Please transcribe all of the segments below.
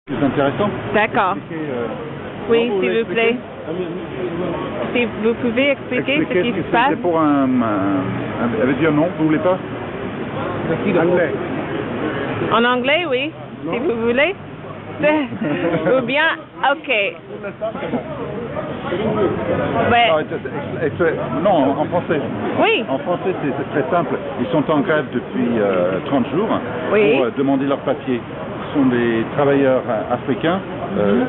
C'est intéressant. D'accord. Oui, s'il vous plaît. Si vous pouvez expliquer ce qui se passe. C'est pour elle veut dire non, vous voulez pas? Anglais. En anglais, oui, si vous voulez. Ou bien, ok. Non, en français. Oui. En français, c'est très simple. Ils sont en grève depuis 30 jours Oui. pour demander leurs papiers. Ce sont des travailleurs africains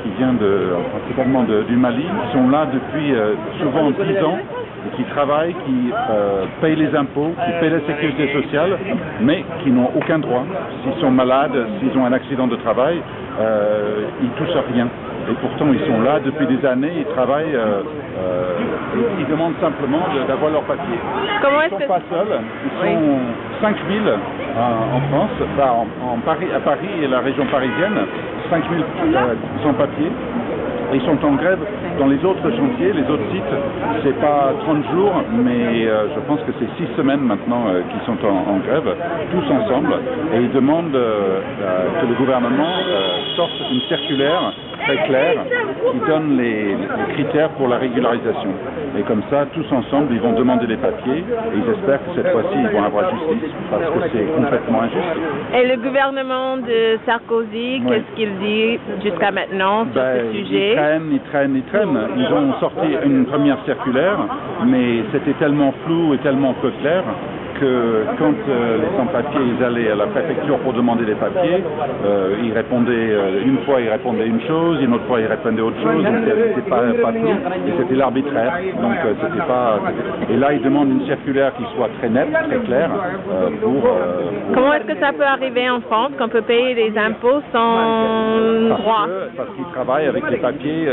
qui viennent principalement du Mali, qui sont là depuis souvent 10 ans et qui travaillent, qui payent les impôts, qui payent la sécurité sociale, mais qui n'ont aucun droit. S'ils sont malades, s'ils ont un accident de travail, ils touchent à rien. Et pourtant, ils sont là depuis des années, ils travaillent, ils demandent simplement d'avoir leurs papiers. Comment Ils ne sont pas seuls, ils sont 5000 en France, à Paris et la région parisienne, 5000 sans papier. Ils sont en grève dans les autres chantiers, les autres sites. C'est pas 30 jours, mais je pense que c'est 6 semaines maintenant qu'ils sont en grève, tous ensemble. Et ils demandent que le gouvernement sorte une circulaire très claire qui donne les critères pour la régularisation. Et comme ça, tous ensemble, ils vont demander les papiers et ils espèrent que cette fois-ci, ils vont avoir justice parce que c'est complètement injuste. Et le gouvernement de Sarkozy, qu'est-ce qu'il dit jusqu'à maintenant sur ce sujet? Ils traînent. Ils ont sorti une première circulaire, mais c'était tellement flou et tellement peu clair que quand les sans-papiers ils allaient à la préfecture pour demander des papiers, ils répondaient une fois ils répondaient une chose, une autre fois ils répondaient autre chose, donc c'était pas flou et c'était l'arbitraire. Donc c'était pas. Et là ils demandent une circulaire qui soit très nette, très claire pour. Comment est-ce que ça peut arriver en France qu'on peut payer des impôts sans droit? Parce qu'ils travaillent avec les papiers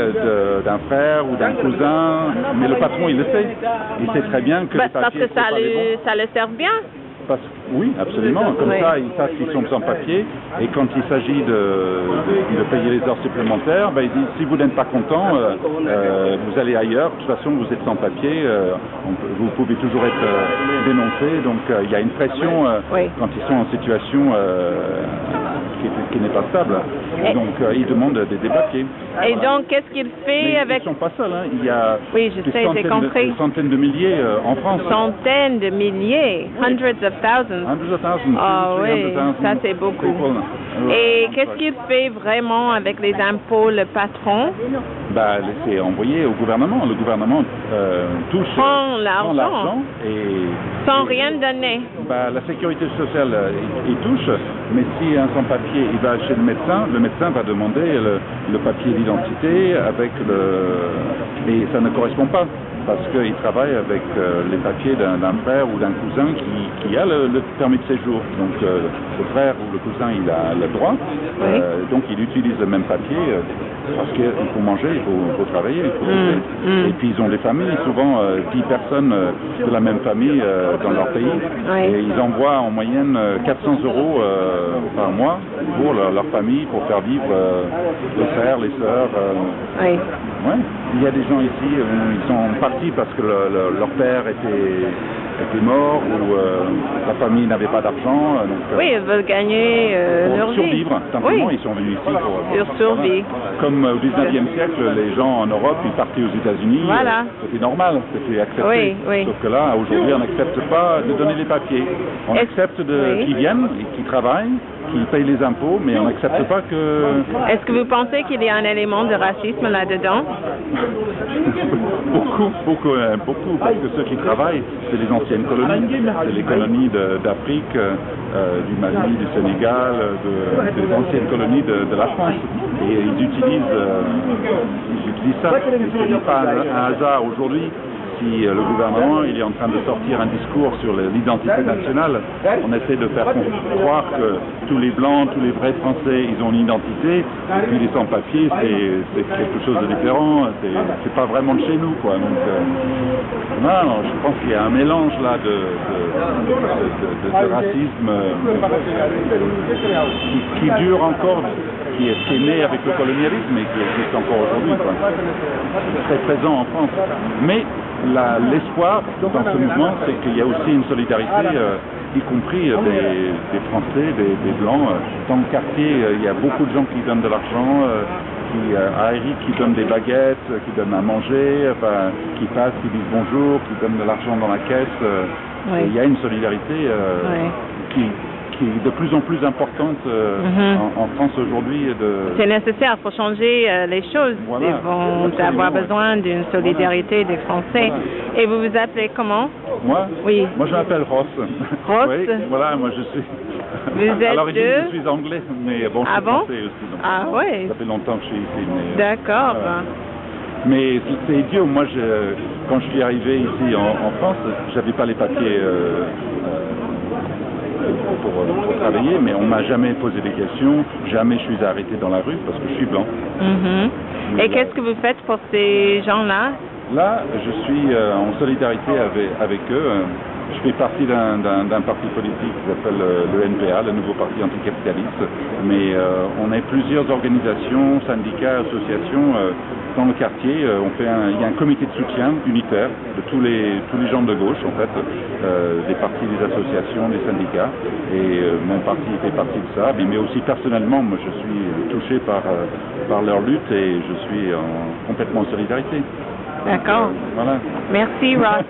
d'un frère ou d'un cousin, mais le patron il le sait. Il sait très bien que les papiers. Parce que ça le sert bien. Oui, absolument. Comme ça, ils savent qu'ils sont sans papier. Et quand il s'agit de payer les heures supplémentaires, ils disent si vous n'êtes pas content, vous allez ailleurs. De toute façon, vous êtes sans papier. Vous pouvez toujours être dénoncé. Donc, il y a une pression quand ils sont en situation qui n'est pas stable. Et donc, ils demandent des papiers. Et donc, qu'est-ce qu'il fait avec... Ils ne sont pas seuls. Il y a des centaines de milliers en France. Centaines de milliers, hundreds of thousands. Ah oui, ça c'est beaucoup. Et qu'est-ce qu'il fait vraiment avec les impôts, le patron? C'est envoyé au gouvernement. Le gouvernement prend l'argent sans rien donner. La sécurité sociale, il touche, mais si un sans-papier il va chez le médecin va demander le papier d'identité avec et ça ne correspond pas. Parce qu'il travaille avec les papiers d'un frère ou d'un cousin qui a le permis de séjour. Donc le frère ou le cousin, il a le droit. Donc il utilise le même papier parce qu'il faut manger, il faut travailler, il faut bosser. Et puis ils ont des familles, souvent 10 personnes de la même famille dans leur pays. Et ils envoient en moyenne 400 € par mois pour leur famille, pour faire vivre les frères, les sœurs. Il y a des gens ici, ils sont partis parce que leur père était mort ou la famille n'avait pas d'argent. Ils veulent gagner leur vie. Pour survivre, simplement, ils sont venus ici pour survivre. Comme au 19e siècle, les gens en Europe, ils partaient aux États-Unis. C'était normal, c'était accepté. Sauf que là, aujourd'hui, on n'accepte pas de donner les papiers. On accepte qu'ils viennent, qu'ils travaillent, qu'ils payent les impôts, mais on n'accepte pas que... Est-ce que vous pensez qu'il y a un élément de racisme là-dedans? Beaucoup, parce que ceux qui travaillent, c'est les anciennes colonies, c'est les colonies d'Afrique, du Mali, du Sénégal, des anciennes colonies de la France. Et ils utilisent ça. Ce n'est pas un hasard aujourd'hui. Si le gouvernement il est en train de sortir un discours sur l'identité nationale, on essaie de faire croire que tous les Blancs, tous les vrais Français, ils ont une identité, et puis les sans-papiers, c'est quelque chose de différent, c'est pas vraiment de chez nous, quoi. Donc, non, je pense qu'il y a un mélange là de racisme qui dure encore, qui est né avec le colonialisme et qui existe encore aujourd'hui, quoi. Très présent en France. Mais l'espoir dans ce mouvement, c'est qu'il y a aussi une solidarité y compris des Français, des Blancs. Dans le quartier, il y a beaucoup de gens qui donnent de l'argent, à Eric qui donnent des baguettes, qui donnent à manger, enfin, qui passent, qui disent bonjour, qui donnent de l'argent dans la caisse. Oui. Il y a une solidarité qui est de plus en plus importante en France aujourd'hui. C'est nécessaire, il faut changer les choses. Voilà, Ils vont avoir besoin d'une solidarité des Français. Voilà. Et vous vous appelez comment? Moi? Oui. Moi je m'appelle Ross. Ross? Oui, voilà, moi je suis... Vous êtes à l'origine je suis anglais, mais bon, je suis français aussi. Donc, oui. Ça fait longtemps que je suis ici. D'accord. Mais c'est idiot, moi quand je suis arrivé ici en France, j'avais pas les papiers pour travailler, mais on m'a jamais posé des questions, jamais je suis arrêté dans la rue parce que je suis blanc. Et qu'est-ce que vous faites pour ces gens-là? Là, je suis en solidarité avec eux. Je fais partie d'un parti politique qui s'appelle le NPA, le nouveau parti anticapitaliste, mais on a plusieurs organisations, syndicats, associations dans le quartier. Il y a un comité de soutien unitaire de tous les gens de gauche, en fait, des partis, des associations, des syndicats, et mon parti fait partie de ça, mais aussi personnellement, moi je suis touché par leur lutte et je suis complètement en solidarité. D'accord. Voilà. Merci, Ross.